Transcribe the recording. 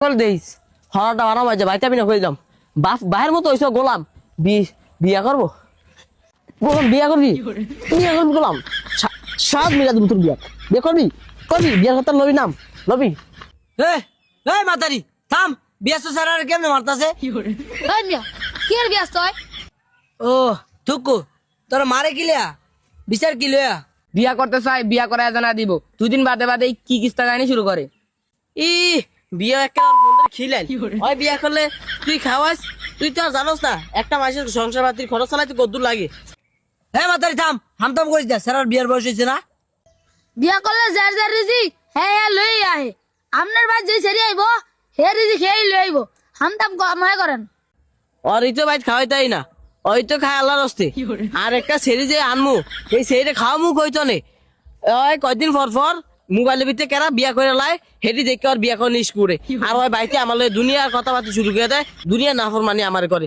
করে দেইস হরাটা বানা বাজে ভাইতে আমি না কই দিলাম বাপ বাহের মতো হইছো গোলাম বিয়া করবো গোলাম বিয়া করবি বিয়া করবি গোলাম সাত মিলা দিব তোর বিয়া করবি করবি বিয়ার কথা লবি নাম লবি এই মাতারি থাম বিয়াস স্যার আর কেমনে মারতাছে ওই মিয়া কি এর ব্যস্ত হয় ও থুকু তোর মারে কিলিয়া বিচার কি লয়া বিয়া করতে চাই বিয়া করে জানা দিব 2 দিন বাদে বাদে কি কিস্তা কাহিনী শুরু করে ই বিয়া একটা বন্ধু খিলেন ওই বিয়া করলে তুই খাওয়াস তুই তো আর জানোস না একটা মাসের সংসার পাতির খরচ চালাইতে কদ্দুর লাগে হে মাতারি থাম হামতাম করিস না স্যার আর বিয়ার বয়স হয়েছে না বিয়া করলে যার যার রিজি হ্যাঁ লই আহে আপনার ভাই যে সেরি আইব হে রিজি খেয়ে লই আইব হামতাম মনে করেন আর এই তো ভাই খাওয়াইতাই না ওই তো খায় আল্লাহর হস্তে আর একটা সেরি যে আনমু এই সেরিটা খাওয়া মুখ হইতো নে ওই কয়দিন পর পর মোবাইলের ভিতরে কেরা বিয়া করে লাই হেঁটে দেখে আর বিয়া করে নিস করে আর ওই বাইতে আমার দুনিয়ার কথাবার্তা শুরু করে দেয় দুনিয়া নাফরমানি আমার করে